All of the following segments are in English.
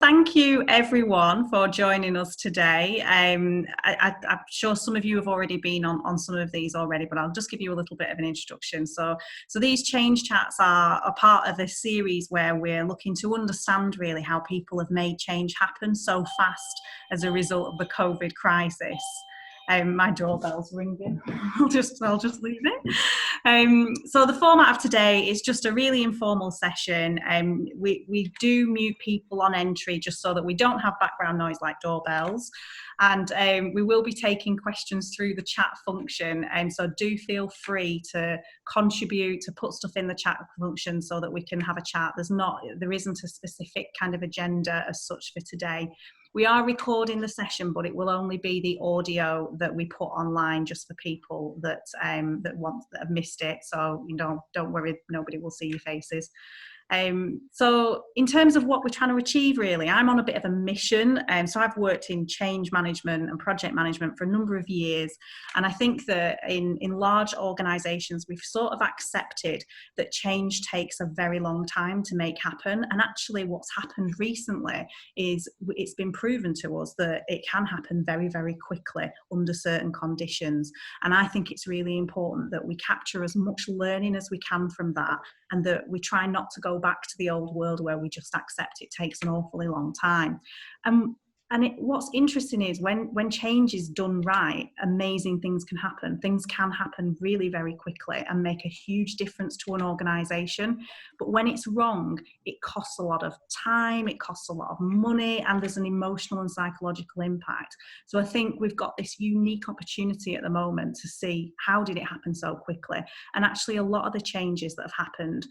Thank you everyone for joining us today. I'm sure some of you have already been on some of these already, but I'll just give you a little bit of an introduction. So these change chats are a part of a series where we're looking to understand really how people have made change happen so fast as a result of the COVID crisis. My doorbell's ringing. I'll just leave it. So the format of today is just a really informal session. We do mute people on entry just so that we don't have background noise like doorbells. And we will be taking questions through the chat function. And so do feel free to contribute, to put stuff in the chat function so that we can have a chat. There isn't a specific kind of agenda as such for today. We are recording the session, but it will only be the audio that we put online just for people that have missed it. So don't worry, nobody will see your faces. So in terms of what we're trying to achieve, really, I'm on a bit of a mission. So I've worked in change management and project management for a number of years. And I think that in large organizations, we've sort of accepted that change takes a very long time to make happen. And actually what's happened recently is it's been proven to us that it can happen very, very quickly under certain conditions. And I think it's really important that we capture as much learning as we can from that, and that we try not to go back to the old world where we just accept it takes an awfully long time. What's interesting is when change is done right, amazing things can happen. Things can happen really very quickly and make a huge difference to an organisation. But when it's wrong, it costs a lot of time, it costs a lot of money, and there's an emotional and psychological impact. So I think we've got this unique opportunity at the moment to see how did it happen so quickly. And actually a lot of the changes that have happened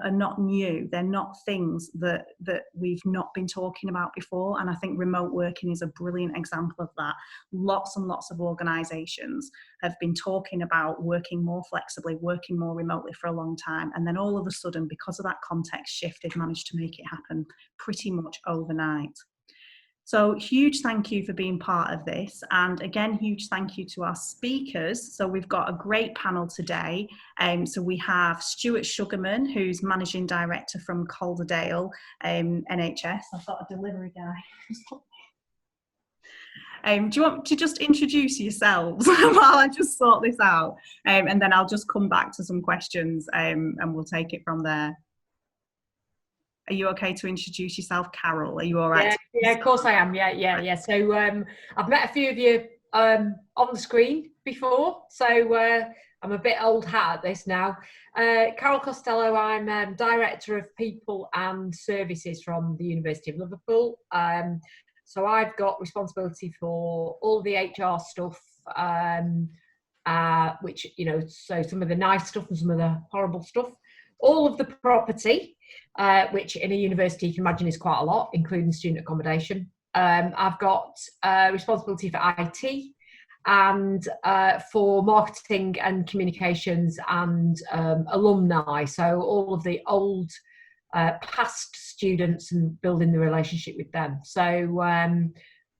are not new. They're not things that we've not been talking about before. And I think remote working is a brilliant example of that. Lots and lots of organisations have been talking about working more flexibly, working more remotely for a long time. And then all of a sudden, because of that context shift, they've managed to make it happen pretty much overnight. So huge thank you for being part of this. And again, huge thank you to our speakers. So we've got a great panel today. So we have Stuart Sugarman, who's Managing Director from Calderdale NHS. I've got a delivery guy. Do you want to just introduce yourselves while I just sort this out? And then I'll just come back to some questions and we'll take it from there. Are you okay to introduce yourself, Carol? Are you all right? Yeah, of course I am. Yeah. So I've met a few of you on the screen before, so I'm a bit old hat at this now. Carol Costello, I'm Director of People and Services from the University of Liverpool. So I've got responsibility for all the HR stuff, which, so some of the nice stuff and some of the horrible stuff. All of the property, which in a university you can imagine is quite a lot, including student accommodation. I've got responsibility for IT and for marketing and communications and alumni. So all of the old past students and building the relationship with them. So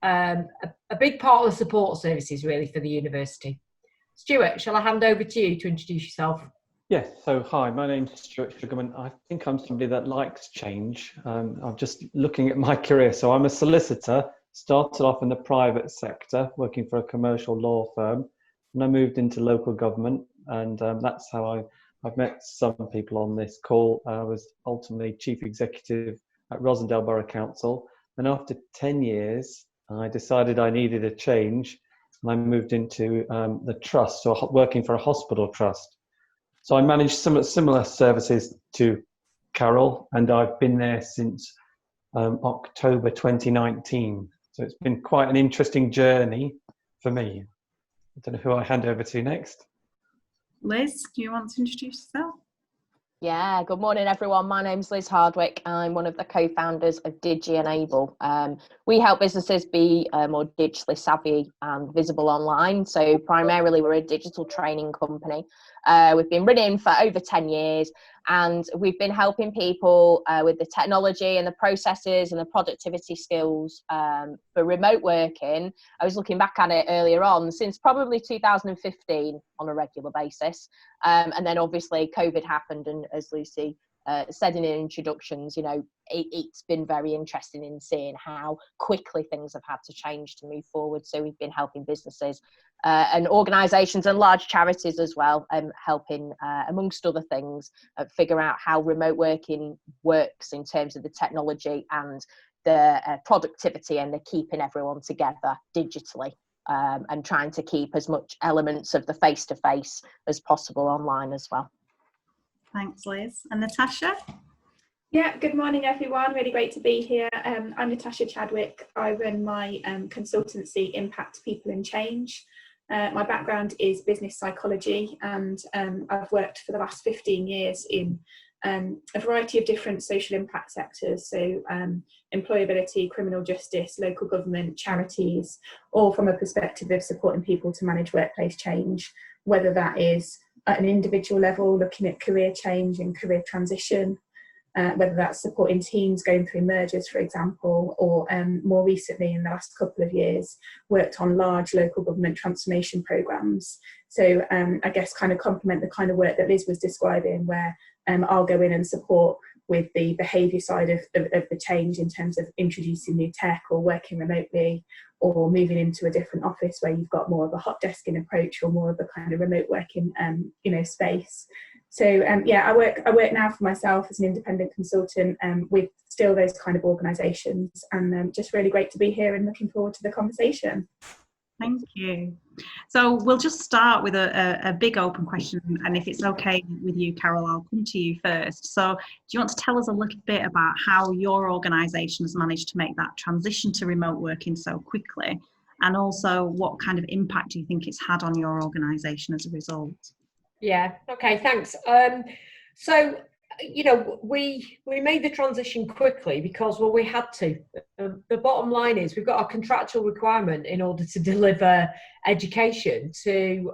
a big part of the support services really for the university. Stuart, shall I hand over to you to introduce yourself? Yes, so hi, my name's Stuart Sugarman. I think I'm somebody that likes change. I'm just looking at my career. So I'm a solicitor, started off in the private sector, working for a commercial law firm, and I moved into local government, and that's how I've met some people on this call. I was ultimately Chief Executive at Rosendale Borough Council, and after 10 years, I decided I needed a change, and I moved into the trust, so working for a hospital trust. So I manage similar services to Carol, and I've been there since October 2019. So it's been quite an interesting journey for me. I don't know who I hand over to next. Liz, do you want to introduce yourself? Yeah, good morning everyone. My name's Liz Hardwick. I'm one of the co-founders of Digi Enable. We help businesses be more digitally savvy and visible online. So primarily we're a digital training company. We've been running for over 10 years and we've been helping people with the technology and the processes and the productivity skills for remote working. I was looking back at it earlier on, since probably 2015 on a regular basis. And then obviously COVID happened, and as Lucy said in introductions, it's been very interesting in seeing how quickly things have had to change to move forward. So we've been helping businesses and organisations and large charities as well, helping, amongst other things, figure out how remote working works in terms of the technology and the productivity, and the keeping everyone together digitally, and trying to keep as much elements of the face-to-face as possible online as well. Thanks, Liz. And Natasha? Yeah, good morning everyone, really great to be here. I'm Natasha Chadwick. I run my consultancy Impact People and Change. My background is business psychology, and I've worked for the last 15 years in a variety of different social impact sectors, so employability, criminal justice, local government, charities, all from a perspective of supporting people to manage workplace change, whether that is at an individual level, looking at career change and career transition, whether that's supporting teams going through mergers, for example, or more recently in the last couple of years, worked on large local government transformation programmes. So I guess kind of complement the kind of work that Liz was describing, where I'll go in and support with the behaviour side of the change in terms of introducing new tech or working remotely, or moving into a different office where you've got more of a hot desking approach or more of a kind of remote working space. So yeah, I work now for myself as an independent consultant with still those kind of organisations, and just really great to be here and looking forward to the conversation. Thank you. So we'll just start with a big open question, and if it's okay with you, Carol, I'll come to you first. So do you want to tell us a little bit about how your organisation has managed to make that transition to remote working so quickly, and also what kind of impact do you think it's had on your organisation as a result? Yeah, okay, thanks. So, we made the transition quickly because, well, we had to. The bottom line is we've got a contractual requirement in order to deliver education to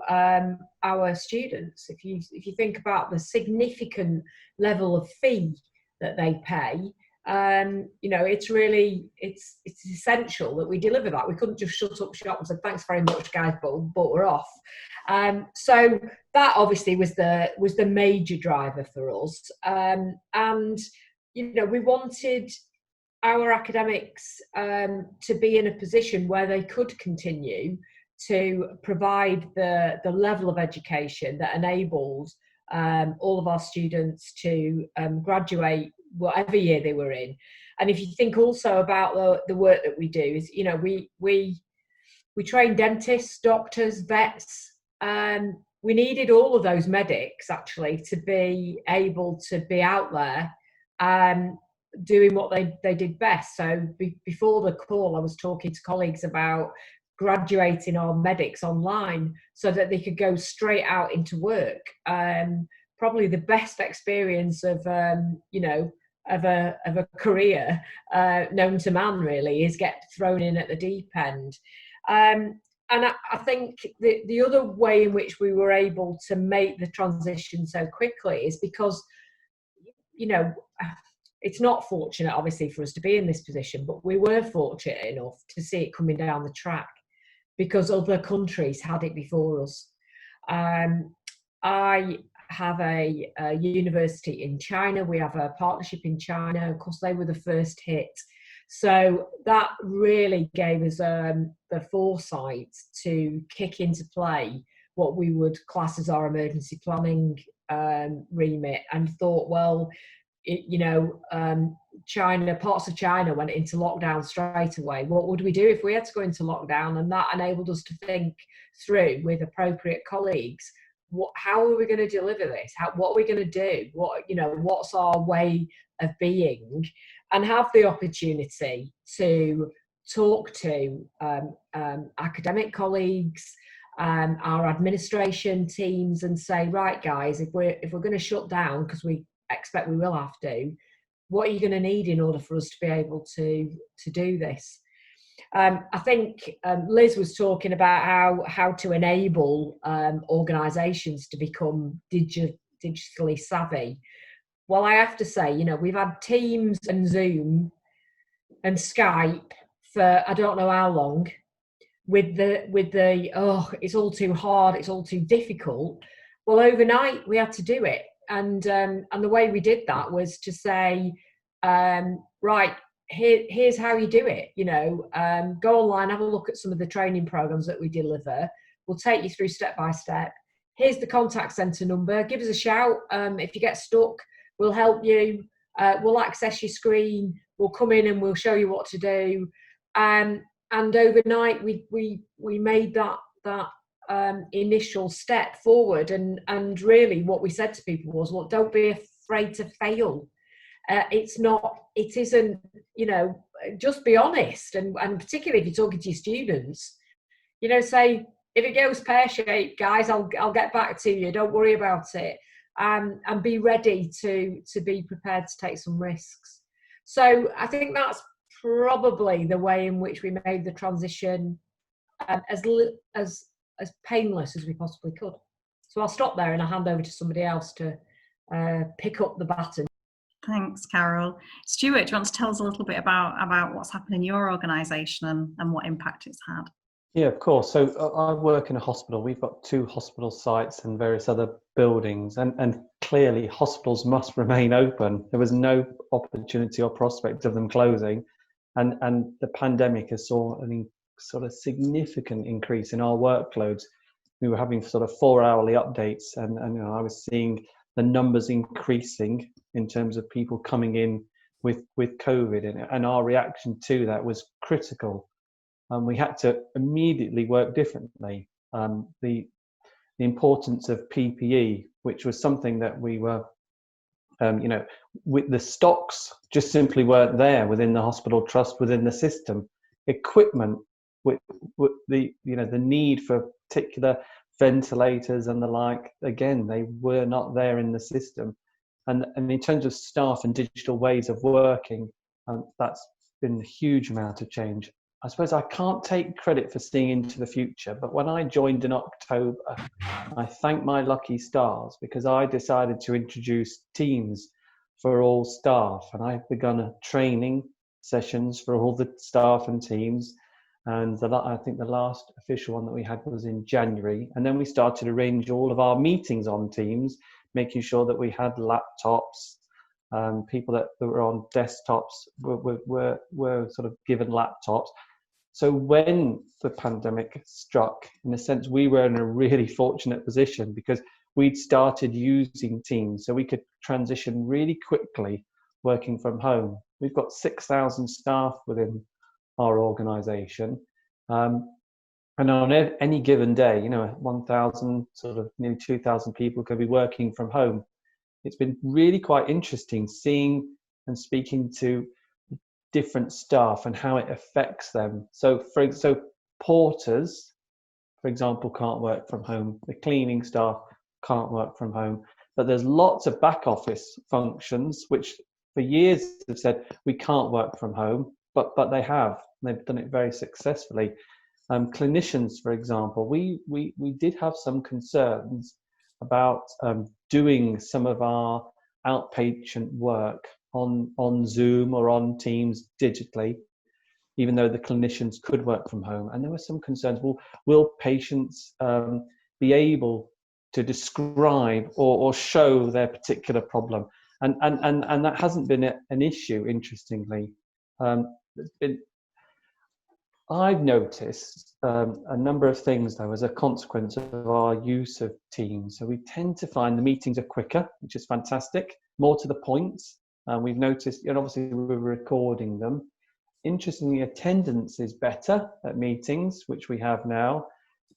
our students. If you think about the significant level of fee that they pay, it's essential that we deliver that. We couldn't just shut up shop and say thanks very much, guys, but we're off. So that obviously was the major driver for us, and we wanted our academics to be in a position where they could continue to provide the level of education that enabled all of our students to graduate whatever year they were in. And if you think also about the work that we do, is we train dentists, doctors, vets. We needed all of those medics actually to be able to be out there doing what they did best. So before the call, I was talking to colleagues about graduating our medics online so that they could go straight out into work. Probably the best experience of a career known to man really is get thrown in at the deep end. And I think the other way in which we were able to make the transition so quickly is because, it's not fortunate, obviously, for us to be in this position, but we were fortunate enough to see it coming down the track because other countries had it before us. I have a university in China. We have a partnership in China. Of course, they were the first hit. So that really gave us the foresight to kick into play what we would class as our emergency planning remit, and thought, well, China, parts of China went into lockdown straight away. What would we do if we had to go into lockdown? And that enabled us to think through with appropriate colleagues, how are we going to deliver this? What are we going to do? What's our way of being? And have the opportunity to talk to academic colleagues, our administration teams, and say, right, guys, if we're going to shut down, because we expect we will have to, what are you going to need in order for us to be able to do this? I think Liz was talking about how to enable organisations to become digitally savvy. Well, I have to say, we've had Teams and Zoom and Skype for I don't know how long, with the it's all too hard, it's all too difficult. Well, overnight we had to do it, and the way we did that was to say, right, here's how you do it. Go online, have a look at some of the training programs that we deliver. We'll take you through step by step. Here's the contact centre number. Give us a shout if you get stuck. We'll help you. We'll access your screen. We'll come in and we'll show you what to do. And overnight, we made that initial step forward. And really, what we said to people was, look, don't be afraid to fail. It isn't, just be honest. And particularly if you're talking to your students, say, if it goes pear-shaped, guys, I'll get back to you. Don't worry about it. And be ready to be prepared to take some risks. So I think that's probably the way in which we made the transition as painless as we possibly could. So I'll stop there and I'll hand over to somebody else to pick up the baton. Thanks, Carol. Stuart, do you want to tell us a little bit about what's happened in your organisation and what impact it's had? Yeah, of course. So I work in a hospital. We've got 2 hospital sites and various other buildings, and clearly hospitals must remain open. There was no opportunity or prospect of them closing, and the pandemic has saw a sort of significant increase in our workloads. We were having sort of 4-hourly updates, and I was seeing the numbers increasing in terms of people coming in with COVID, and our reaction to that was critical. We had to immediately work differently. The importance of PPE, which was something that we were, with the stocks just simply weren't there within the hospital trust, within the system. Equipment, with the need for particular ventilators and the like, again, they were not there in the system. And in terms of staff and digital ways of working, that's been a huge amount of change. I suppose I can't take credit for seeing into the future, but when I joined in October, I thank my lucky stars because I decided to introduce Teams for all staff, and I've begun training sessions for all the staff and teams. And I think the last official one that we had was in January, and then we started to arrange all of our meetings on Teams, making sure that we had laptops. People that were on desktops were sort of given laptops. So when the pandemic struck, in a sense, we were in a really fortunate position because we'd started using Teams, so we could transition really quickly working from home. We've got 6,000 staff within our organisation, and on any given day, 1,000, sort of nearly 2,000 people could be working from home. It's been really quite interesting seeing and speaking to different staff and how it affects them. So porters, for example, can't work from home. The cleaning staff can't work from home. But there's lots of back office functions which for years have said we can't work from home, but they have. They've done it very successfully. Clinicians, for example, we did have some concerns about doing some of our outpatient work on Zoom or on Teams digitally, even though the clinicians could work from home. And there were some concerns. Will patients be able to describe or show their particular problem? And that hasn't been an issue, interestingly. I've noticed a number of things, though, as a consequence of our use of Teams. So we tend to find the meetings are quicker, which is fantastic, more to the point. We've noticed, and obviously we're recording them. Interestingly, attendance is better at meetings, which we have now.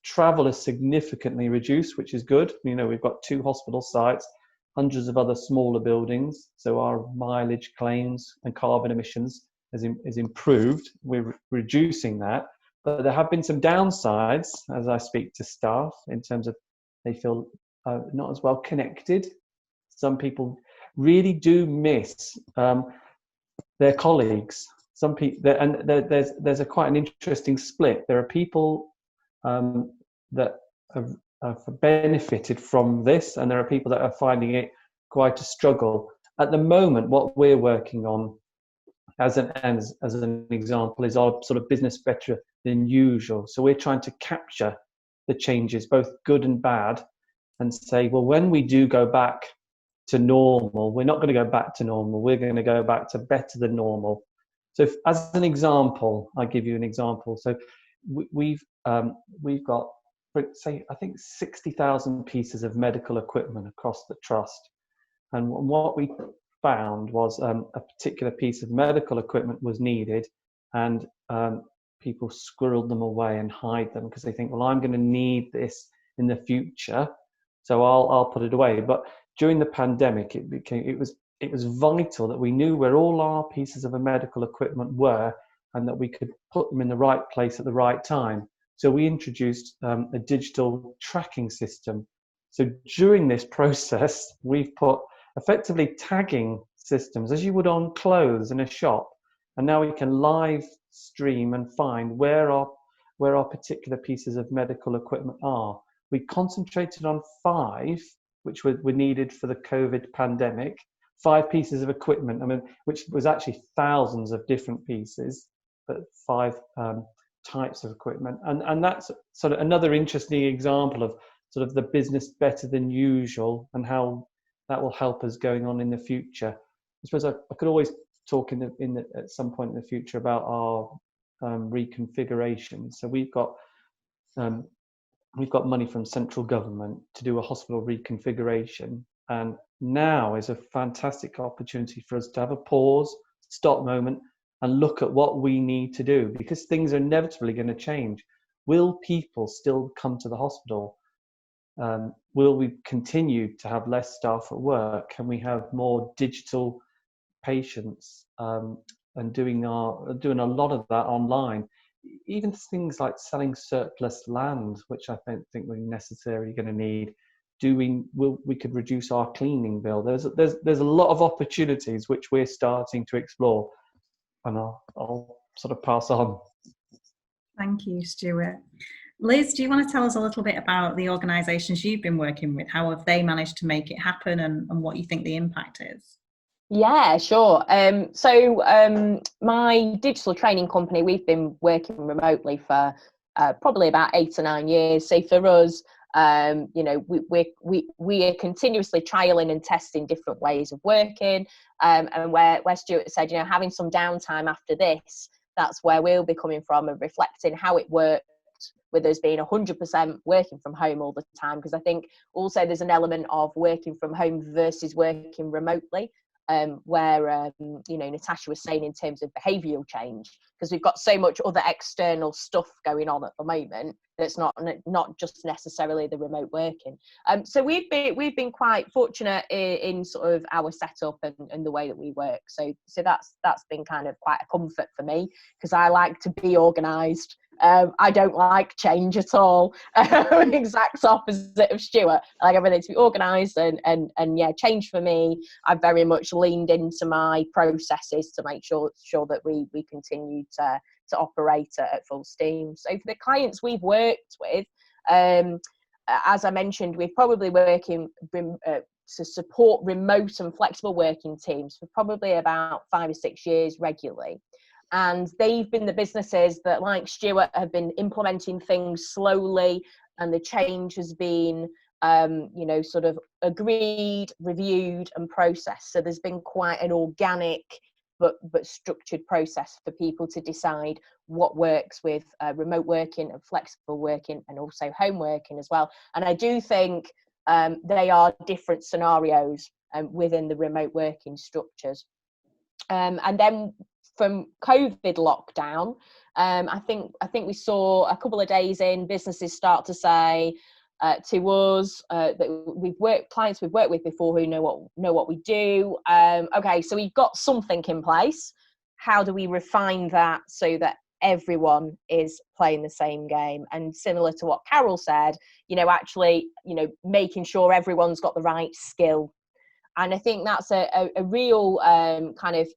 Travel is significantly reduced, which is good. We've got 2 hospital sites, hundreds of other smaller buildings. So our mileage claims and carbon emissions is improved. We're reducing that. But there have been some downsides as I speak to staff in terms of they feel not as well connected. Some people really do miss their colleagues. Some people, and there's quite an interesting split. There are people that have benefited from this, and there are people that are finding it quite a struggle. At the moment, what we're working on, as an example, is our sort of business better than usual. So we're trying to capture the changes, both good and bad, and say, well, when we do go back to normal. We're not going to go back to normal. We're going to go back to better than normal. So as an example, I give you an example. So we've got, say, I think 60,000 pieces of medical equipment across the trust. And what we found was a particular piece of medical equipment was needed, and people squirreled them away and hide them because they think, well, I'm going to need this in the future, so I'll put it away. But during the pandemic, it was vital that we knew where all our pieces of medical equipment were, and that we could put them in the right place at the right time. So we introduced a digital tracking system. So during this process, we've put effectively tagging systems as you would on clothes in a shop, and now we can live stream and find where our particular pieces of medical equipment are. We concentrated on 5 which were needed for the COVID pandemic, 5 pieces of equipment, which was actually thousands of different pieces, but 5 types of equipment. And that's sort of another interesting example of sort of the business better than usual and how that will help us going on in the future. I suppose I could always talk at some point in the future about our reconfiguration. So we've got money from central government to do a hospital reconfiguration, and now is a fantastic opportunity for us to have a pause, stop moment, and look at what we need to do, because things are inevitably going to change. Will people still come to the hospital? Will we continue to have less staff at work? Can we have more digital patients and doing a lot of that online? Even things like selling surplus land, which I don't think we're necessarily going to need. We could reduce our cleaning bill. There's a lot of opportunities which we're starting to explore, and I'll sort of pass on. Thank you, Stuart. Liz, do you want to tell us a little bit about the organisations you've been working with? How have they managed to make it happen, and what you think the impact is? Yeah, sure. My digital training company, we've been working remotely for probably about 8 or 9 years. So for us, we are continuously trialing and testing different ways of working. And where Stuart said, having some downtime after this, that's where we'll be coming from and reflecting how it worked with us being 100% working from home all the time. Because I think also there's an element of working from home versus working remotely. Where Natasha was saying in terms of behavioural change, because we've got so much other external stuff going on at the moment that's not just necessarily the remote working. So we've been quite fortunate in sort of our setup and the way that we work. So that's been kind of quite a comfort for me, because I like to be organised. I don't like change at all. Exact opposite of Stuart. I like everything to be organised and yeah, change for me. I've very much leaned into my processes to make sure that we continue to operate at full steam. So for the clients we've worked with, as I mentioned, we've probably working to support remote and flexible working teams for probably about 5 or 6 years regularly. And they've been the businesses that, like Stuart, have been implementing things slowly, and the change has been, sort of agreed, reviewed, and processed. So there's been quite an organic but structured process for people to decide what works with remote working and flexible working, and also home working as well. And I do think they are different scenarios within the remote working structures. And then from COVID lockdown, I think we saw a couple of days in, businesses start to say to us that clients we've worked with before who know what we do. Okay, so we've got something in place. How do we refine that so that everyone is playing the same game? And similar to what Carol said, actually, making sure everyone's got the right skill. And I think that's a real kind of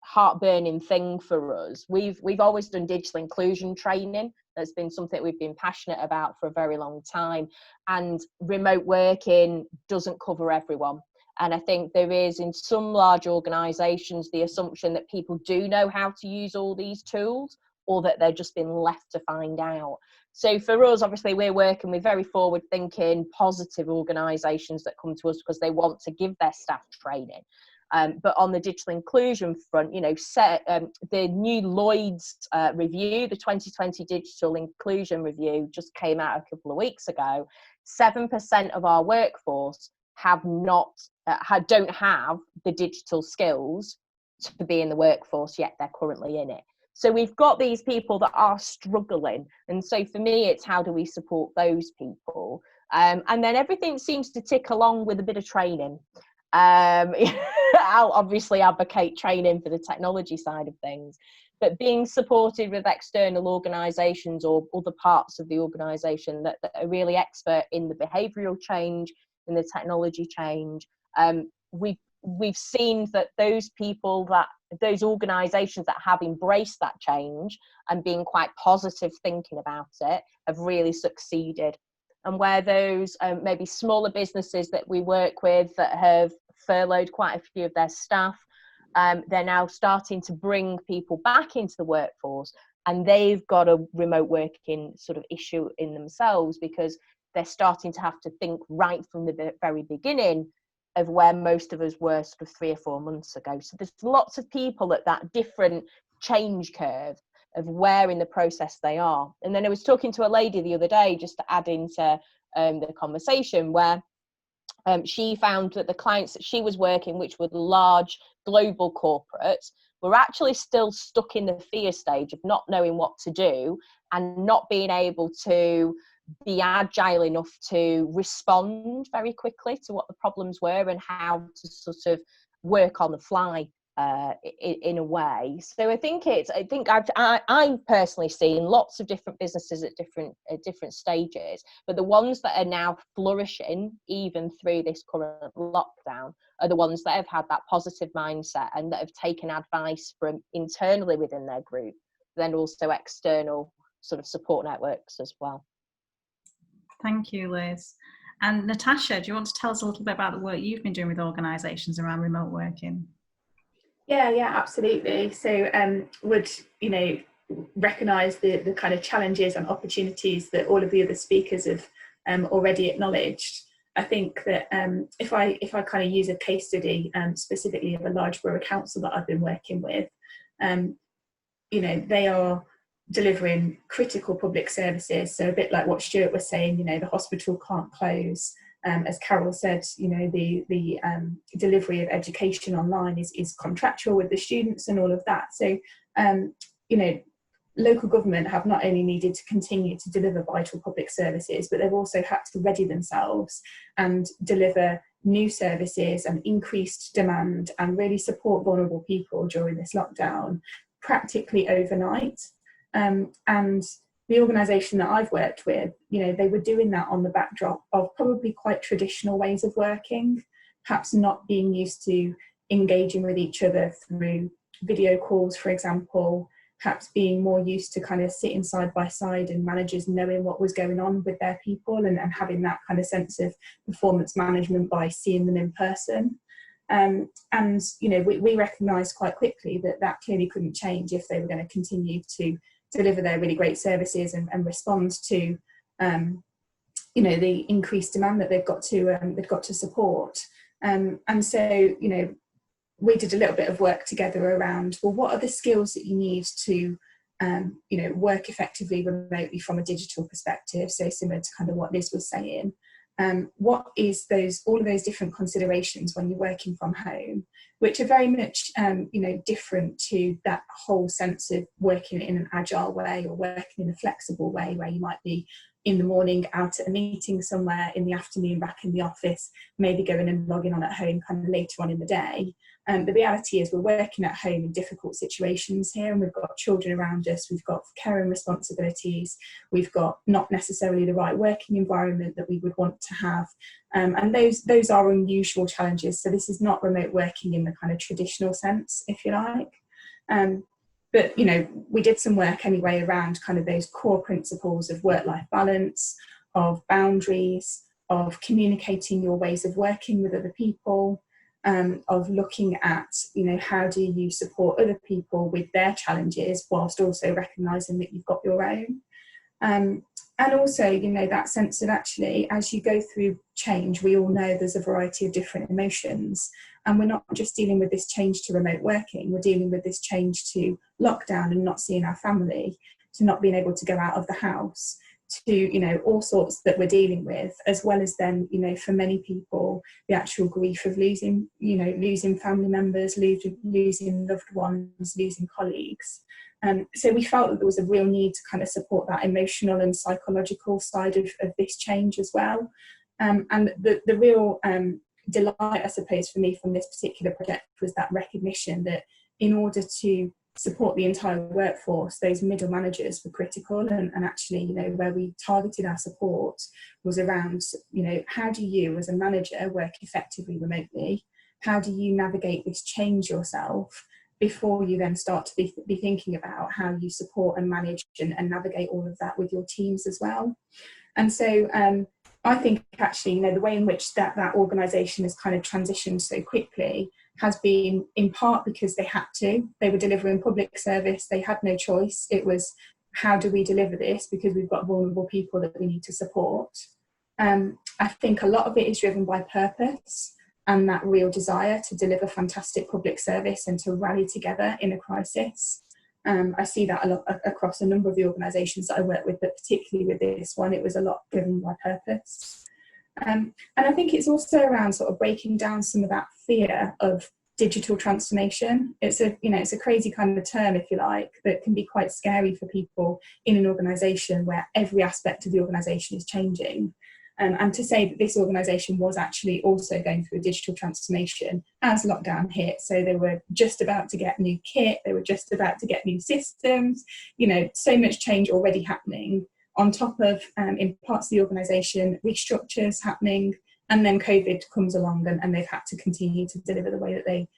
heart-burning thing for us. We've always done digital inclusion training. That's been something we've been passionate about for a very long time, and remote working doesn't cover everyone. And I think there is, in some large organisations, the assumption that people do know how to use all these tools, or that they're just been left to find out. So for us, obviously, we're working with very forward-thinking, positive organisations that come to us because they want to give their staff training. But on the digital inclusion front, the new Lloyd's review, the 2020 Digital Inclusion Review, just came out a couple of weeks ago. 7% of our workforce don't have the digital skills to be in the workforce, yet they're currently in it. So we've got these people that are struggling. And so for me, it's how do we support those people? And then everything seems to tick along with a bit of training. I'll obviously advocate training for the technology side of things, but being supported with external organisations or other parts of the organisation that are really expert in the behavioural change, in the technology change. We've seen that those organisations that have embraced that change and been quite positive thinking about it have really succeeded. And where those maybe smaller businesses that we work with that have furloughed quite a few of their staff, they're now starting to bring people back into the workforce, and they've got a remote working sort of issue in themselves because they're starting to have to think right from the very beginning of where most of us were sort of 3 or 4 months ago. So there's lots of people at that different change curve of where in the process they are. And then I was talking to a lady the other day, just to add into the conversation, where she found that the clients that she was working, which were large global corporates, were actually still stuck in the fear stage of not knowing what to do and not being able to be agile enough to respond very quickly to what the problems were and how to sort of work on the fly in a way. So I think I've personally seen lots of different businesses at different stages, but the ones that are now flourishing even through this current lockdown are the ones that have had that positive mindset and that have taken advice from internally within their group, then also external sort of support networks as well. Thank you, Liz. And Natasha, do you want to tell us a little bit about the work you've been doing with organisations around remote working? Yeah, absolutely. So would recognise the kind of challenges and opportunities that all of the other speakers have already acknowledged. I think that if I kind of use a case study specifically of a large borough council that I've been working with, they are delivering critical public services. So a bit like what Stuart was saying, the hospital can't close. As Carol said, the delivery of education online is contractual with the students and all of that. So, local government have not only needed to continue to deliver vital public services, but they've also had to ready themselves and deliver new services and increased demand and really support vulnerable people during this lockdown practically overnight. And the organisation that I've worked with, they were doing that on the backdrop of probably quite traditional ways of working, perhaps not being used to engaging with each other through video calls, for example, perhaps being more used to kind of sitting side by side and managers knowing what was going on with their people and having that kind of sense of performance management by seeing them in person. We recognised quite quickly that clearly couldn't change if they were going to continue to deliver their really great services and respond to the increased demand that they've got to support. And so we did a little bit of work together around, well, what are the skills that you need to work effectively remotely from a digital perspective? So similar to kind of what Liz was saying. What is all of those different considerations when you're working from home, which are very much different to that whole sense of working in an agile way or working in a flexible way, where you might be in the morning out at a meeting somewhere, in the afternoon back in the office, maybe going and logging on at home kind of later on in the day. The reality is we're working at home in difficult situations here, and we've got children around us, we've got caring responsibilities, we've got not necessarily the right working environment that we would want to have, and those are unusual challenges. So this is not remote working in the kind of traditional sense, if you like. But, we did some work anyway around kind of those core principles of work-life balance, of boundaries, of communicating your ways of working with other people, of looking at, how do you support other people with their challenges whilst also recognising that you've got your own. And also, that sense of actually, as you go through change, we all know there's a variety of different emotions. And we're not just dealing with this change to remote working, we're dealing with this change to lockdown and not seeing our family, to not being able to go out of the house, to, all sorts that we're dealing with, as well as then, for many people, the actual grief of losing, losing family members, losing loved ones, losing colleagues. So we felt that there was a real need to kind of support that emotional and psychological side of this change as well. And the real delight, I suppose, for me from this particular project was that recognition that in order to support the entire workforce, those middle managers were critical, and actually, where we targeted our support was around, how do you as a manager work effectively remotely? How do you navigate this change yourself before you then start to be thinking about how you support and manage and navigate all of that with your teams as well? And so I think actually, the way in which that organisation has kind of transitioned so quickly has been in part because they had to. They were delivering public service, they had no choice. It was, how do we deliver this, because we've got vulnerable people that we need to support. I think a lot of it is driven by purpose and that real desire to deliver fantastic public service and to rally together in a crisis. I see that a lot across a number of the organisations that I work with, but particularly with this one, it was a lot driven by purpose. And I think it's also around sort of breaking down some of that fear of digital transformation. It's a crazy kind of term, if you like, that can be quite scary for people in an organisation where every aspect of the organisation is changing. And to say that this organisation was actually also going through a digital transformation as lockdown hit. So they were just about to get new kit, they were just about to get new systems, so much change already happening. On top of, in parts of the organisation, restructures happening, and then COVID comes along and they've had to continue to deliver the way that they,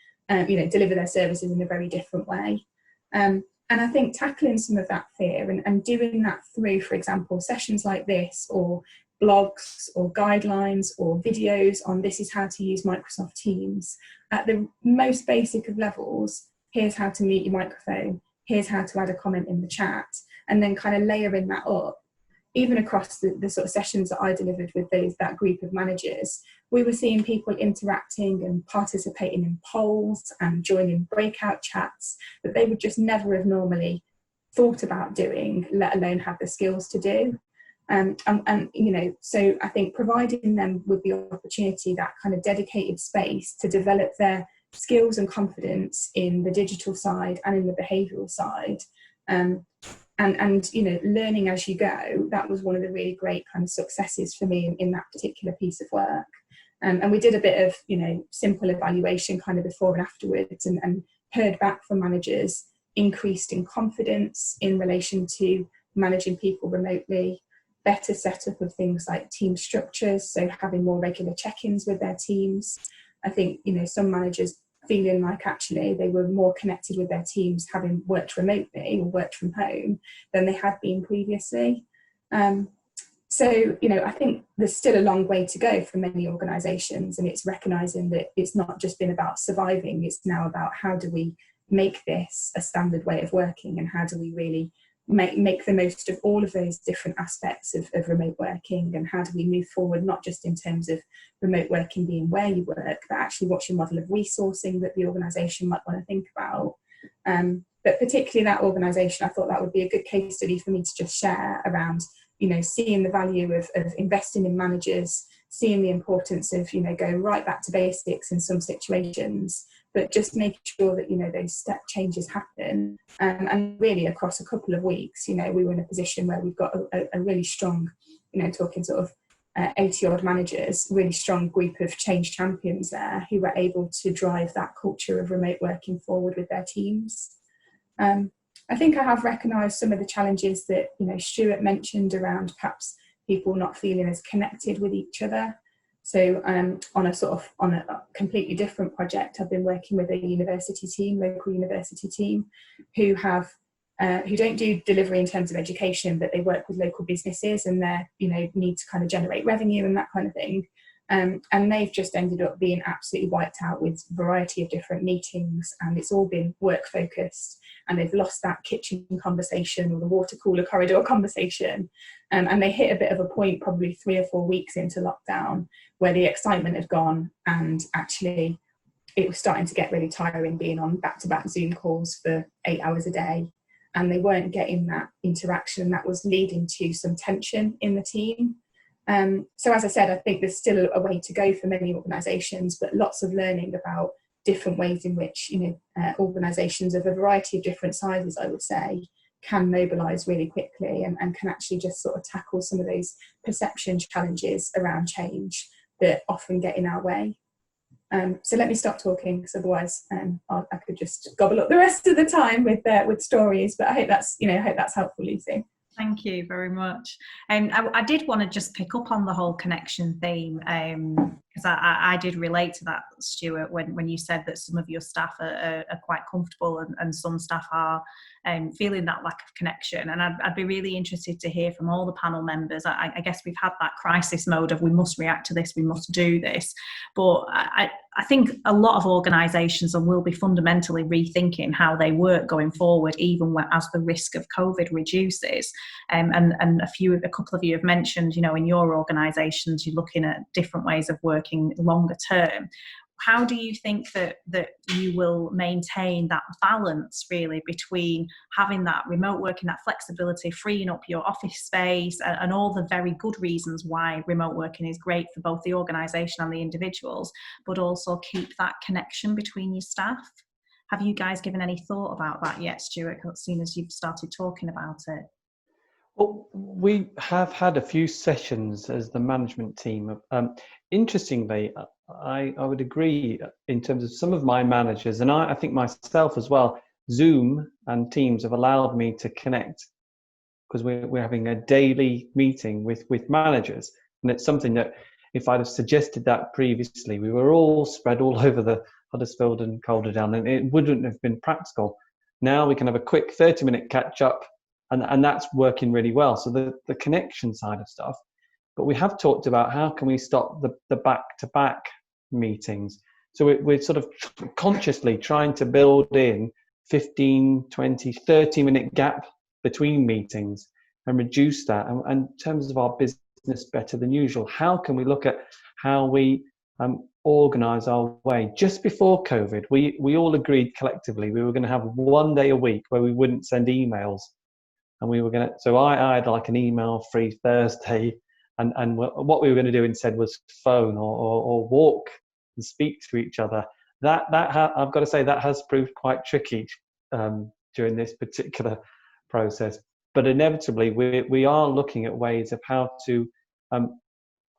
deliver their services in a very different way. And I think tackling some of that fear and doing that through, for example, sessions like this, or blogs or guidelines or videos on this is how to use Microsoft Teams at the most basic of levels. Here's how to mute your microphone, here's how to add a comment in the chat, and then kind of layering that up. Even across the sort of sessions that I delivered with that group of managers, we were seeing people interacting and participating in polls and joining breakout chats that they would just never have normally thought about doing, let alone have the skills to do. So I think providing them with the opportunity, that kind of dedicated space to develop their skills and confidence in the digital side and in the behavioural side, and learning as you go, that was one of the really great kind of successes for me in that particular piece of work. And we did a bit of simple evaluation kind of before and afterwards, and heard back from managers increased in confidence in relation to managing people remotely, better setup of things like team structures, so having more regular check-ins with their teams. I think some managers feeling like actually they were more connected with their teams having worked remotely or worked from home than they had been previously. So I think there's still a long way to go for many organisations, and it's recognising that it's not just been about surviving, it's now about how do we make this a standard way of working, and how do we really make the most of all of those different aspects of remote working, and how do we move forward, not just in terms of remote working being where you work, but actually what's your model of resourcing that the organisation might want to think about. But particularly that organisation, I thought that would be a good case study for me to just share around, seeing the value of investing in managers, seeing the importance of, going right back to basics in some situations, but just making sure that, those step changes happen. And really across a couple of weeks, we were in a position where we've got a really strong, talking sort of 80 odd managers, really strong group of change champions there who were able to drive that culture of remote working forward with their teams. I think I have recognised some of the challenges that, Stuart mentioned around perhaps people not feeling as connected with each other. So on a completely different project, I've been working with a university team, local university team, who don't do delivery in terms of education, but they work with local businesses and they need to kind of generate revenue and that kind of thing. And they've just ended up being absolutely wiped out with a variety of different meetings, and it's all been work focused, and they've lost that kitchen conversation or the water cooler corridor conversation. And they hit a bit of a point probably 3 or 4 weeks into lockdown where the excitement had gone, and actually it was starting to get really tiring being on back-to-back Zoom calls for 8 hours a day, and they weren't getting that interaction. That was leading to some tension in the team. So as I said, I think there's still a way to go for many organisations, but lots of learning about different ways in which, organisations of a variety of different sizes, I would say, can mobilise really quickly and can actually just sort of tackle some of those perception challenges around change that often get in our way. So let me stop talking, because otherwise I could just gobble up the rest of the time with stories. But I hope that's helpful, Lucy. Thank you very much. I did want to just pick up on the whole connection theme, because I did relate to that, Stuart, when you said that some of your staff are quite comfortable and some staff are feeling that lack of connection. And I'd be really interested to hear from all the panel members. I guess we've had that crisis mode of we must react to this, we must do this. But I think a lot of organisations will be fundamentally rethinking how they work going forward, even as the risk of COVID reduces. And a couple of you have mentioned, in your organisations, you're looking at different ways of working longer term. How do you think that you will maintain that balance really between having that remote working, that flexibility, freeing up your office space, and all the very good reasons why remote working is great for both the organisation and the individuals, but also keep that connection between your staff? Have you guys given any thought about that yet, Stuart, as soon as you've started talking about it? Well, we have had a few sessions as the management team. Interestingly, I would agree in terms of some of my managers, and I think myself as well, Zoom and Teams have allowed me to connect, because we're having a daily meeting with managers. And it's something that if I'd have suggested that previously, we were all spread all over the Huddersfield and Calderdown, and it wouldn't have been practical. Now we can have a quick 30-minute catch up, and that's working really well. So the connection side of stuff. But we have talked about how can we stop the back-to-back meetings. So we're sort of consciously trying to build in 15, 20, 30-minute gap between meetings and reduce that. And in terms of our business better than usual, how can we look at how we organise our way? Just before COVID, we all agreed collectively we were going to have 1 day a week where we wouldn't send emails. And we were going to, so I had like an email-free Thursday, and what we were going to do instead was phone or walk and speak to each other. I've got to say that has proved quite tricky during this particular process. But inevitably, we are looking at ways of how to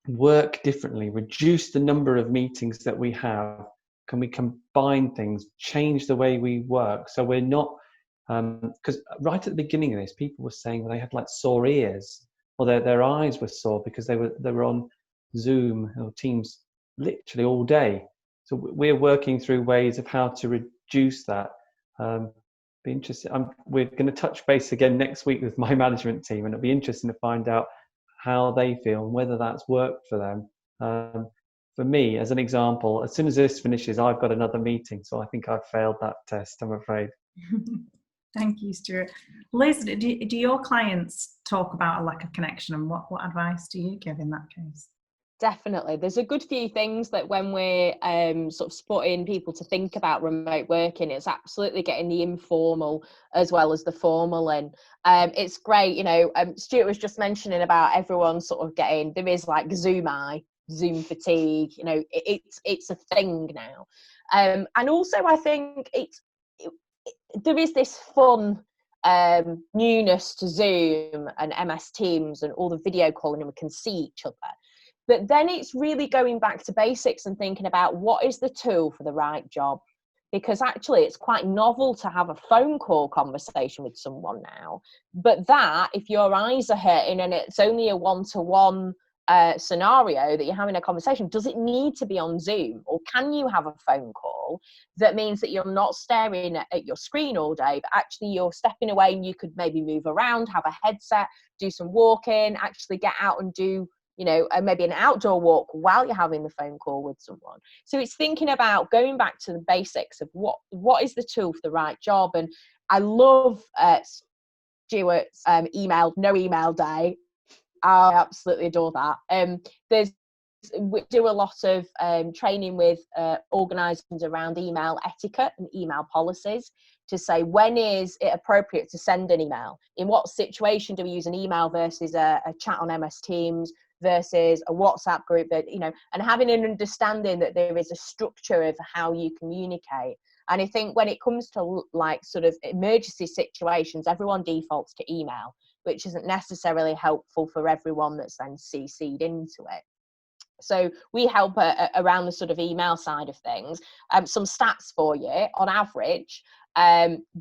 work differently, reduce the number of meetings that we have. Can we combine things, change the way we work, so we're not, because right at the beginning of this, people were saying they had like sore ears, or their eyes were sore because they were on Zoom or Teams literally all day. So we're working through ways of how to reduce that. Be interested. We're going to touch base again next week with my management team, and it'll be interesting to find out how they feel and whether that's worked for them. For me, as an example, as soon as this finishes, I've got another meeting, so I think I've failed that test, I'm afraid. Thank you, Stuart. Liz, do your clients talk about a lack of connection, and what advice do you give in that case? Definitely. There's a good few things that when we're sort of supporting people to think about remote working, it's absolutely getting the informal as well as the formal in. It's great, Stuart was just mentioning about everyone sort of getting, there is like Zoom fatigue, it's a thing now. And also I think there is this fun newness to Zoom and MS Teams and all the video calling, and we can see each other. But then it's really going back to basics and thinking about what is the tool for the right job. Because actually it's quite novel to have a phone call conversation with someone now. But that, if your eyes are hurting and it's only a one-to-one scenario that you're having a conversation, does it need to be on Zoom? Or can you have a phone call that means that you're not staring at your screen all day, but actually you're stepping away and you could maybe move around, have a headset, do some walking, actually get out and do and maybe an outdoor walk while you're having the phone call with someone. So it's thinking about going back to the basics of what is the tool for the right job. And I love Stuart's no email day. I absolutely adore that. We do a lot of training with organisations around email etiquette and email policies to say, when is it appropriate to send an email? In what situation do we use an email versus a chat on MS Teams versus a WhatsApp group, that, and having an understanding that there is a structure of how you communicate. And I think when it comes to like sort of emergency situations, everyone defaults to email, which isn't necessarily helpful for everyone that's then CC'd into it. So we help around the sort of email side of things. Some stats for you. On average,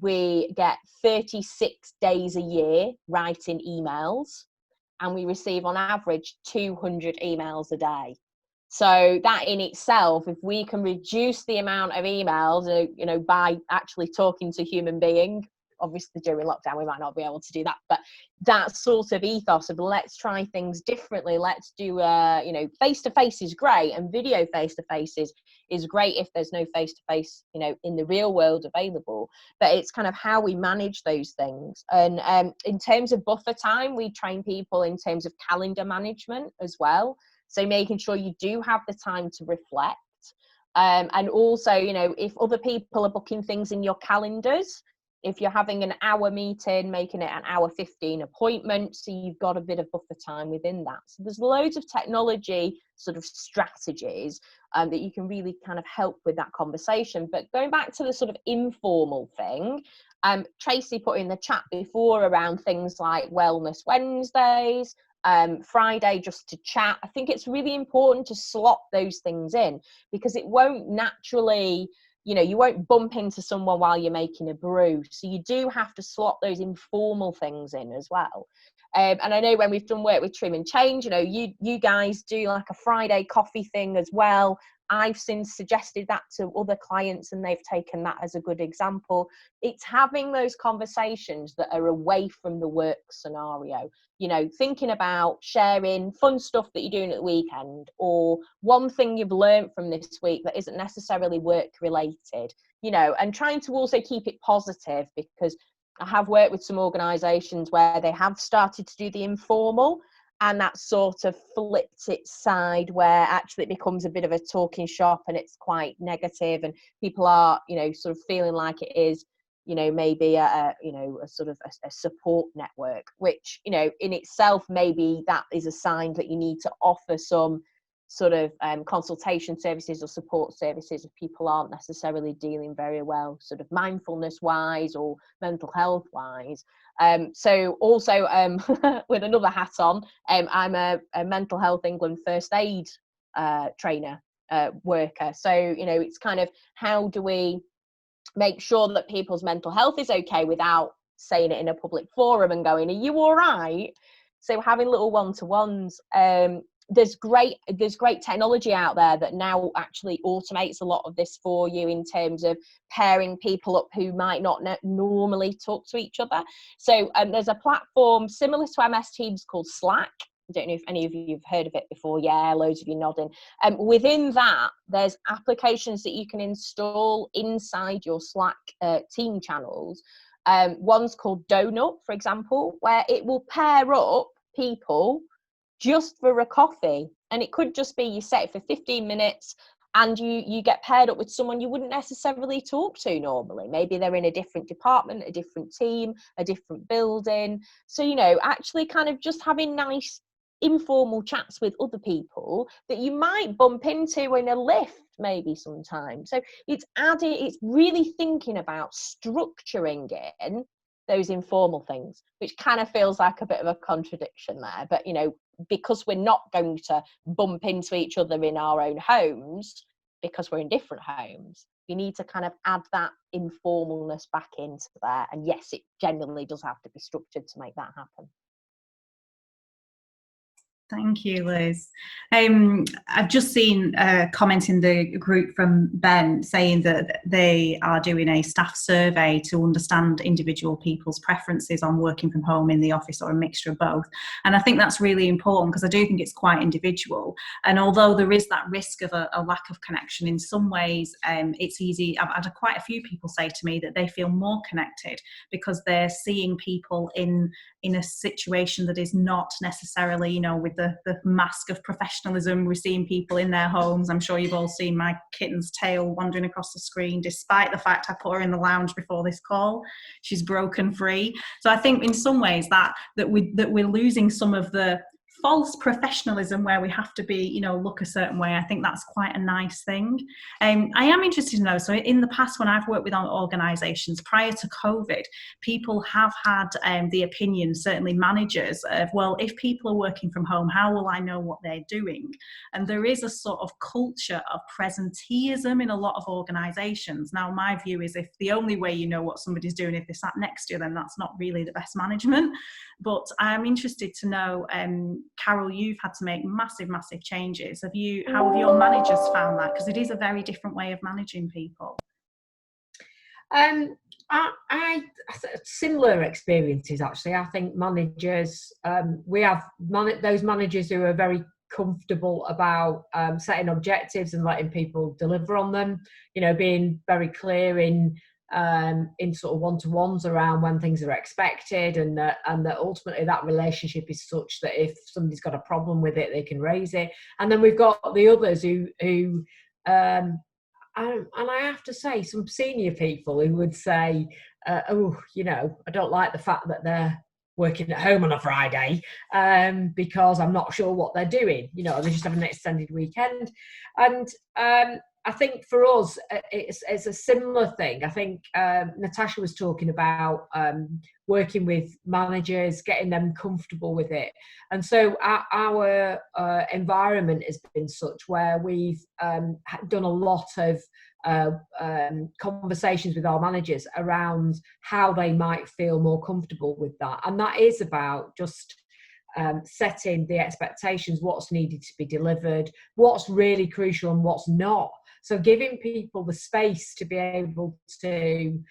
we get 36 days a year writing emails, and we receive on average 200 emails a day. So that in itself, if we can reduce the amount of emails, by actually talking to a human being, obviously during lockdown we might not be able to do that, but that sort of ethos of let's try things differently, let's do face-to-face is great, and video face-to-face is great if there's no face-to-face in the real world available, but it's kind of how we manage those things. And in terms of buffer time, we train people in terms of calendar management as well, so making sure you do have the time to reflect, and also if other people are booking things in your calendars, if you're having an hour meeting, making it an hour 15 appointment, so you've got a bit of buffer time within that. So there's loads of technology sort of strategies that you can really kind of help with that conversation. But going back to the sort of informal thing, Tracy put in the chat before around things like Wellness Wednesdays, Friday just to chat. I think it's really important to slot those things in, because it won't naturally, you won't bump into someone while you're making a brew. So you do have to slot those informal things in as well. And I know when we've done work with Trim and Change, you guys do like a Friday coffee thing as well. I've since suggested that to other clients and they've taken that as a good example. It's having those conversations that are away from the work scenario, thinking about sharing fun stuff that you're doing at the weekend, or one thing you've learned from this week that isn't necessarily work related, and trying to also keep it positive, because I have worked with some organisations where they have started to do the informal, and that sort of flipped its side, where actually it becomes a bit of a talking shop and it's quite negative, and people are, sort of feeling like it is, maybe a sort of a support network, which, in itself, maybe that is a sign that you need to offer some sort of consultation services or support services if people aren't necessarily dealing very well, sort of mindfulness wise or mental health wise. So also with another hat on, I'm a Mental Health England first aid trainer worker. So, it's kind of, how do we make sure that people's mental health is okay without saying it in a public forum and going, are you all right? So having little one-to-ones, there's great technology out there that now actually automates a lot of this for you, in terms of pairing people up who might not normally talk to each other. So there's a platform similar to MS Teams called Slack. I don't know if any of you have heard of it before. Yeah, loads of you nodding. Within that, there's applications that you can install inside your Slack team channels. One's called Donut, for example, where it will pair up people just for a coffee, and it could just be you set it for 15 minutes and you get paired up with someone you wouldn't necessarily talk to normally. Maybe they're in a different department, a different team, a different building. So, actually kind of just having nice informal chats with other people that you might bump into in a lift maybe sometimes. So it's really thinking about structuring in those informal things, which kind of feels like a bit of a contradiction there. But, because we're not going to bump into each other in our own homes, because we're in different homes, you need to kind of add that informalness back into there. And yes, it generally does have to be structured to make that happen. Thank you, Liz. I've just seen a comment in the group from Ben saying that they are doing a staff survey to understand individual people's preferences on working from home, in the office, or a mixture of both. And I think that's really important, because I do think it's quite individual. And although there is that risk of a lack of connection, in some ways it's easy. I've had quite a few people say to me that they feel more connected because they're seeing people in a situation that is not necessarily, you know, with the mask of professionalism. We're seeing people in their homes. I'm sure you've all seen my kitten's tail wandering across the screen, despite the fact I put her in the lounge before this call. She's broken free. So I think in some ways that we're losing some of the false professionalism where we have to be, you know, look a certain way. I think that's quite a nice thing. I am interested to know, so in the past when I've worked with organisations prior to COVID, people have had the opinion, certainly managers, of, well, if people are working from home, how will I know what they're doing? And there is a sort of culture of presenteeism in a lot of organisations. Now, my view is, if the only way you know what somebody's doing if they're sat next to you, then that's not really the best management. But I'm interested to know, Carol, you've had to make massive changes. How have your managers found that? Because it is a very different way of managing people. I similar experiences, actually. I think managers, we have those managers who are very comfortable about setting objectives and letting people deliver on them, you know, being very clear in sort of one-to-ones around when things are expected, and that ultimately that relationship is such that if somebody's got a problem with it, they can raise it. And then we've got the others who and I have to say, some senior people who would say, oh, you know, I don't like the fact that they're working at home on a Friday because I'm not sure what they're doing. You know, they just have an extended weekend. And I think for us, it's a similar thing. I think Natasha was talking about working with managers, getting them comfortable with it. And so our environment has been such where we've done a lot of conversations with our managers around how they might feel more comfortable with that. And that is about just setting the expectations, what's needed to be delivered, what's really crucial and what's not. So giving people the space to be able to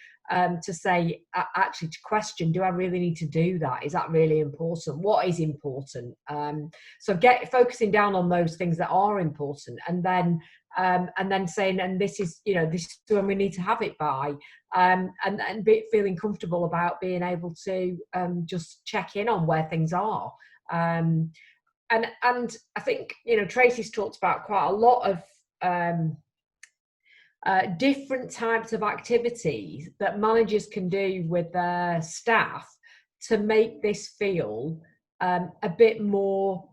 say, actually, to question, do I really need to do that? Is that really important? What is important? So focusing down on those things that are important, and then saying, and this is when we need to have it by, and feeling comfortable about being able to just check in on where things are. And I think, you know, Tracy's talked about quite a lot of different types of activities that managers can do with their staff to make this feel a bit more,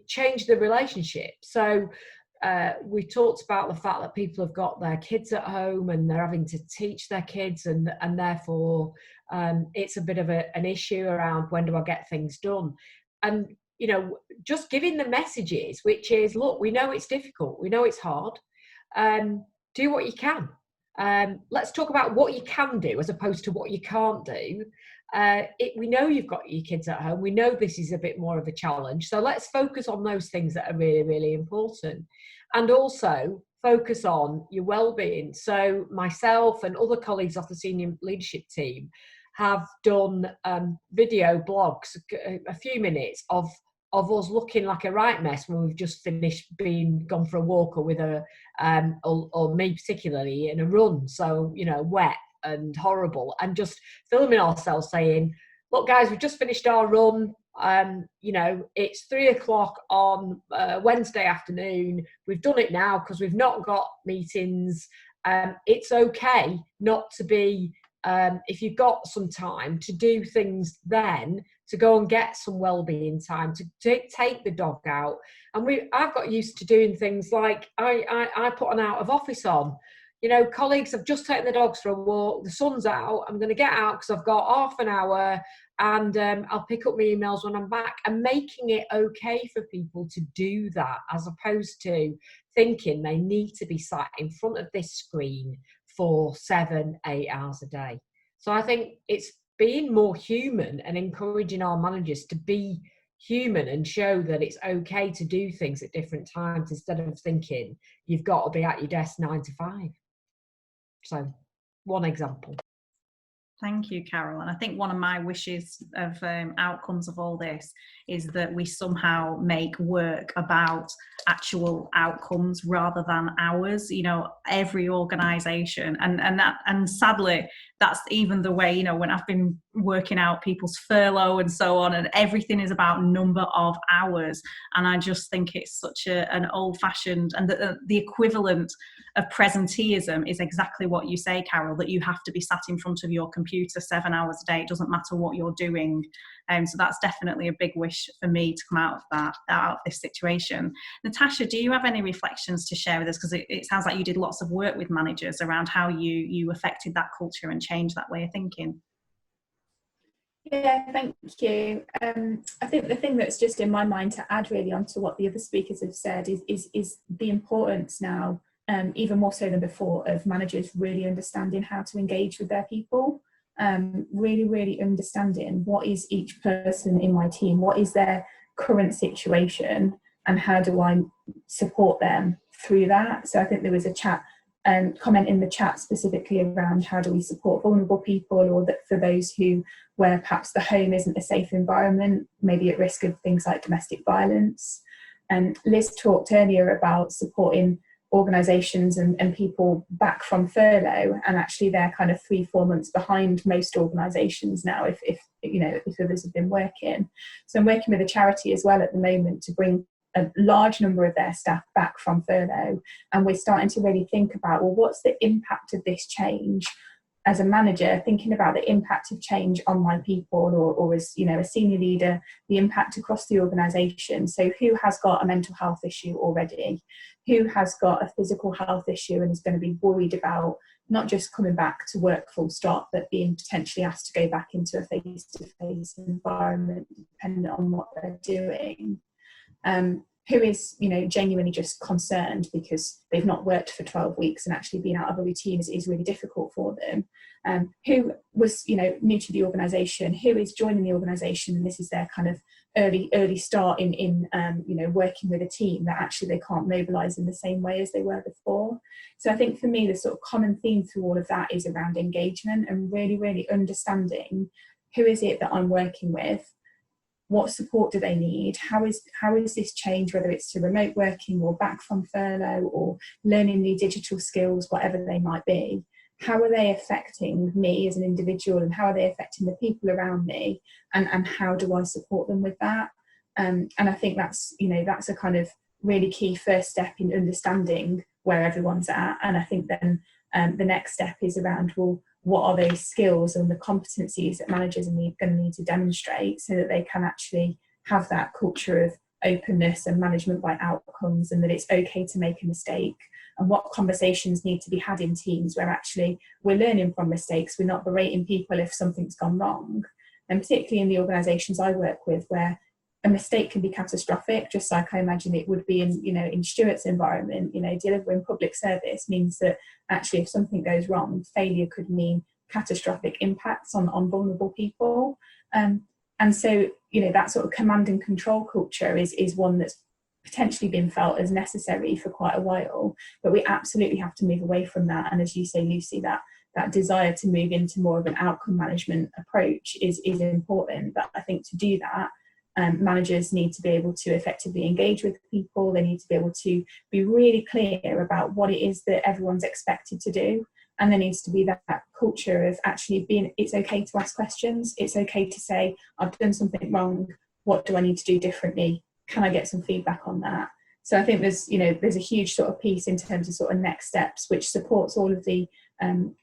change the relationship. So we talked about the fact that people have got their kids at home and they're having to teach their kids, and therefore it's a bit of an issue around, when do I get things done? And, you know, just giving the messages, which is, look, we know it's difficult, we know it's hard. Do what you can. Let's talk about what you can do as opposed to what you can't do. We know you've got your kids at home. We know this is a bit more of a challenge. So let's focus on those things that are really, really important. And also focus on your well-being. So myself and other colleagues off the senior leadership team have done video blogs, a few minutes of us looking like a right mess when we've just finished gone for a walk, or with or me particularly in a run. So, you know, wet and horrible, and just filming ourselves saying, look guys, we've just finished our run. You know, it's 3:00 on Wednesday afternoon. We've done it now because we've not got meetings. It's okay not to be, if you've got some time to do things, then to go and get some well-being time, to take the dog out. And I've got used to doing things like I put an out of office on. You know, colleagues have just taken the dogs for a walk, the sun's out, I'm going to get out because I've got half an hour, and I'll pick up my emails when I'm back, and making it okay for people to do that, as opposed to thinking they need to be sat in front of this screen for 7-8 hours a day. So I think it's being more human and encouraging our managers to be human and show that it's okay to do things at different times instead of thinking you've got to be at your desk 9 to 5. So, one example. Thank you, Carol. And I think one of my wishes of outcomes of all this is that we somehow make work about actual outcomes rather than hours. You know, every organisation, and sadly, that's even the way, you know, when I've been working out people's furlough and so on, and everything is about number of hours. And I just think it's such an old-fashioned, and the equivalent of presenteeism is exactly what you say, Carol, that you have to be sat in front of your computer 7 hours a day. It doesn't matter what you're doing. So that's definitely a big wish for me to come out of this situation. Natasha, do you have any reflections to share with us? Because it sounds like you did lots of work with managers around how you affected that culture and changed that way of thinking. Yeah, thank you. I think the thing that's just in my mind to add really onto what the other speakers have said is the importance now, even more so than before, of managers really understanding how to engage with their people. Really understanding what is each person in my team, what is their current situation, and how do I support them through that. So I think there was a comment in the chat specifically around how do we support vulnerable people, or that for those where perhaps the home isn't a safe environment, maybe at risk of things like domestic violence. And Liz talked earlier about supporting organisations and people back from furlough, and actually they're kind of 3-4 months behind most organisations now if others have been working. So I'm working with a charity as well at the moment to bring a large number of their staff back from furlough, and we're starting to really think about, well, what's the impact of this change as a manager, thinking about the impact of change on my people, or as, you know, a senior leader, the impact across the organisation. So who has got a mental health issue already? Who has got a physical health issue and is going to be worried about not just coming back to work full stop, but being potentially asked to go back into a face-to-face environment, depending on what they're doing? Who is, you know, genuinely just concerned because they've not worked for 12 weeks and actually being out of a routine is really difficult for them. Who was, you know, new to the organisation, who is joining the organisation and this is their kind of early start in you know, working with a team that actually they can't mobilise in the same way as they were before. So I think for me the sort of common theme through all of that is around engagement and really understanding who is it that I'm working with. What support do they need? How is this change, whether it's to remote working or back from furlough or learning new digital skills, whatever they might be? How are they affecting me as an individual, and how are they affecting the people around me? And how do I support them with that? And I think that's, you know, that's a kind of really key first step in understanding where everyone's at. And I think then the next step is around, well, what are those skills and the competencies that managers are going to need to demonstrate so that they can actually have that culture of openness and management by outcomes, and that it's okay to make a mistake, and what conversations need to be had in teams where actually we're learning from mistakes, we're not berating people if something's gone wrong. And particularly in the organisations I work with, where a mistake can be catastrophic, just like I imagine it would be in, you know, in Stuart's environment. You know, delivering public service means that actually if something goes wrong, failure could mean catastrophic impacts on vulnerable people. And so, you know, that sort of command and control culture is one that's potentially been felt as necessary for quite a while, but we absolutely have to move away from that. And as you say, Lucy, that desire to move into more of an outcome management approach is important. But I think to do that, managers need to be able to effectively engage with people. They need to be able to be really clear about what it is that everyone's expected to do. And there needs to be that culture of actually being, it's okay to ask questions. It's okay to say, I've done something wrong. What do I need to do differently? Can I get some feedback on that? So I think there's a huge sort of piece in terms of sort of next steps, which supports all of the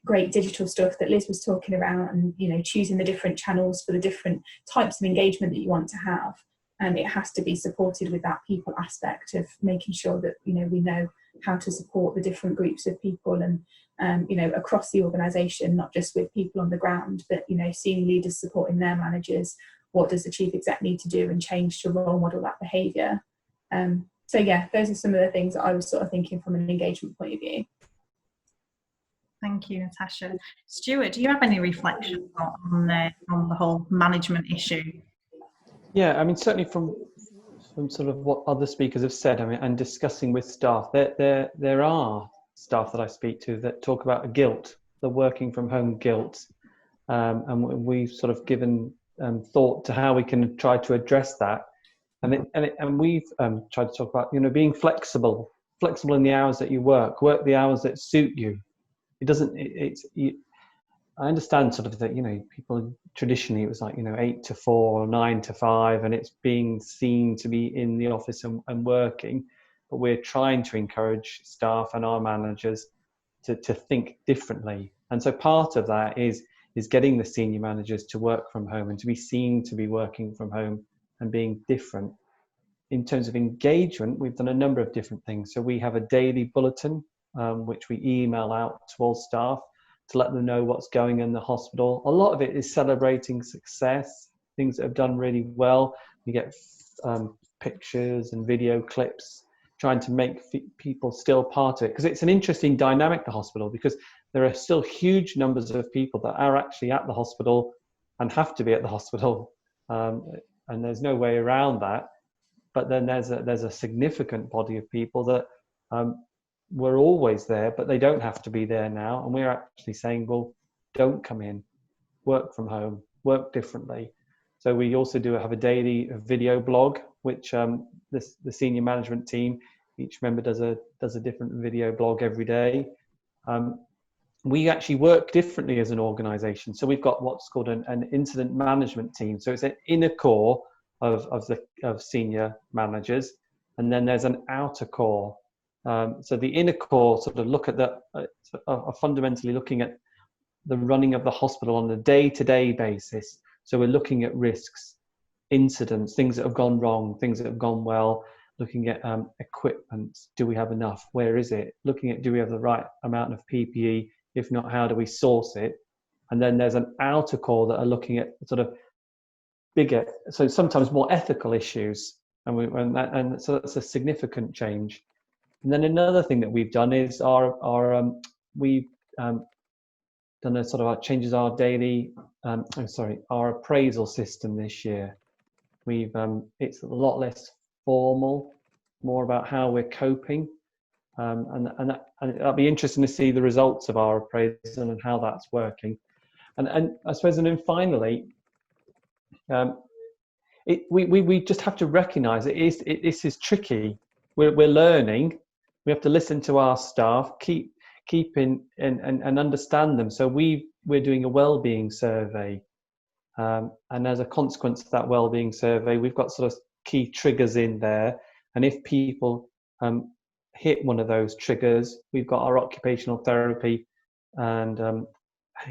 great digital stuff that Liz was talking about, and, you know, choosing the different channels for the different types of engagement that you want to have. And it has to be supported with that people aspect of making sure that, you know, we know how to support the different groups of people, and you know, across the organisation, not just with people on the ground, but, you know, senior leaders supporting their managers. What does the chief exec need to do and change to role model that behaviour? So yeah, those are some of the things that I was sort of thinking from an engagement point of view. Thank you, Natasha. Stuart, do you have any reflections on the whole management issue? Yeah, I mean, certainly from sort of what other speakers have said, I mean, and discussing with staff, there are staff that I speak to that talk about guilt, the working from home guilt, and we've sort of given thought to how we can try to address that, and we've tried to talk about, you know, being flexible in the hours that you work the hours that suit you. It doesn't. I understand sort of that, you know, people traditionally it was like, you know, 8 to 4 or 9 to 5, and it's being seen to be in the office and working. But we're trying to encourage staff and our managers to think differently. And so part of that is getting the senior managers to work from home and to be seen to be working from home and being different. In terms of engagement, we've done a number of different things. So we have a daily bulletin, which we email out to all staff to let them know what's going on in the hospital. A lot of it is celebrating success, things that have done really well. We get pictures and video clips, trying to make people still part of it. Because it's an interesting dynamic, the hospital, because there are still huge numbers of people that are actually at the hospital and have to be at the hospital. And there's no way around that. But then there's a significant body of people that were always there, but they don't have to be there now. And we're actually saying, well, don't come in, work from home, work differently. So we also have a daily video blog, which the senior management team, each member does a different video blog every day. We actually work differently as an organisation. So we've got what's called an incident management team. So it's an inner core of senior managers, and then there's an outer core. So the inner core sort of look at are fundamentally looking at the running of the hospital on a day-to-day basis. So we're looking at risks, incidents, things that have gone wrong, things that have gone well, looking at equipment. Do we have enough? Where is it? Looking at, do we have the right amount of PPE? If not, how do we source it? And then there's an outer core that are looking at sort of bigger, so sometimes more ethical issues. And so that's a significant change. And then another thing that we've done is we've done a sort of changes our daily, our appraisal system this year. It's a lot less formal, more about how we're coping, and that'll be interesting to see the results of our appraisal and how that's working. And I suppose, and then finally, we just have to recognise this is tricky. We're learning. We have to listen to our staff, keep in and understand them. So we're doing a well-being survey, and as a consequence of that well-being survey, we've got sort of key triggers in there. And if people hit one of those triggers, we've got our occupational therapy and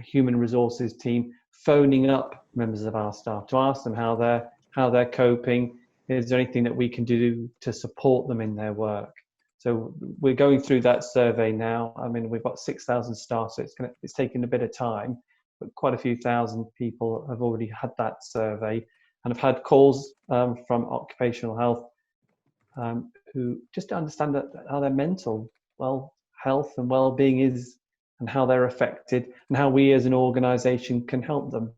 human resources team phoning up members of our staff to ask them how they're coping. Is there anything that we can do to support them in their work? So we're going through that survey now. I mean, we've got 6,000 staff, so it's taken a bit of time, but quite a few thousand people have already had that survey and have had calls from occupational health who just understand how their mental health and well-being is, and how they're affected, and how we as an organisation can help them.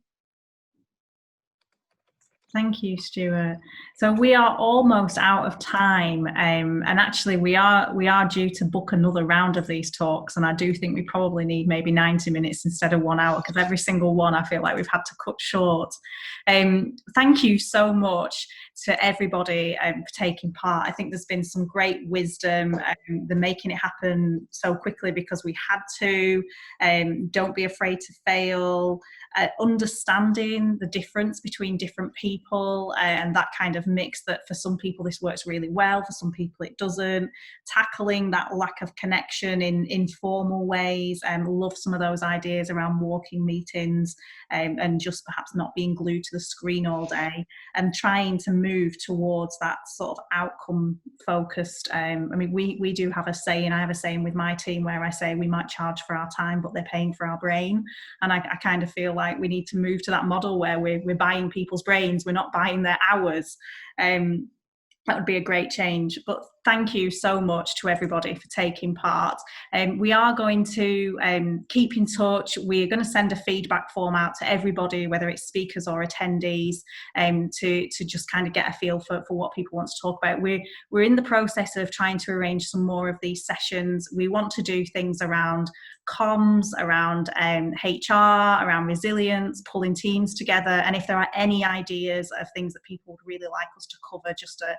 Thank you, Stuart. So we are almost out of time, and actually we are due to book another round of these talks, and I do think we probably need maybe 90 minutes instead of 1 hour, because every single one I feel like we've had to cut short. Thank you so much to everybody for taking part. I think there's been some great wisdom. They're making it happen so quickly because we had to. Don't be afraid to fail. Understanding the difference between different people and that kind of mix, that for some people this works really well, for some people it doesn't. Tackling that lack of connection in informal ways, and love some of those ideas around walking meetings and just perhaps not being glued to the screen all day, and trying to move towards that sort of outcome focused. I mean, we do have a saying, I have a saying with my team where I say we might charge for our time, but they're paying for our brain. And I kind of feel like we need to move to that model where we're buying people's brains, we're not buying their hours. That would be a great change. But thank you so much to everybody for taking part. We are going to keep in touch. We're going to send a feedback form out to everybody, whether it's speakers or attendees, to just kind of get a feel for what people want to talk about. We're in the process of trying to arrange some more of these sessions. We want to do things around comms, around HR, around resilience, pulling teams together. And if there are any ideas of things that people would really like us to cover, just a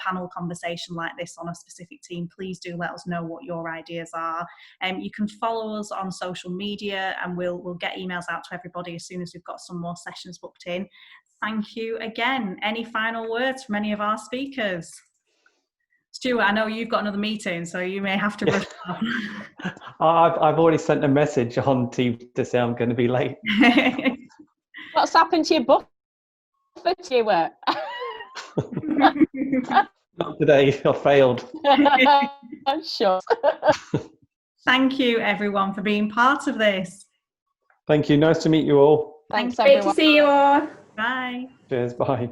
panel conversation like this on a specific team, please do let us know what your ideas are. You can follow us on social media, and we'll get emails out to everybody as soon as we've got some more sessions booked in. Thank you again. Any final words from any of our speakers? Stuart, I know you've got another meeting, so you may have to rush off. I've already sent a message on Teams to say I'm going to be late. What's happened to your book, Stuart? Not today, I failed. I'm sure. Thank you, everyone, for being part of this. Thank you. Nice to meet you all. Thanks, Great everyone. to see you all. Bye. Cheers. Bye.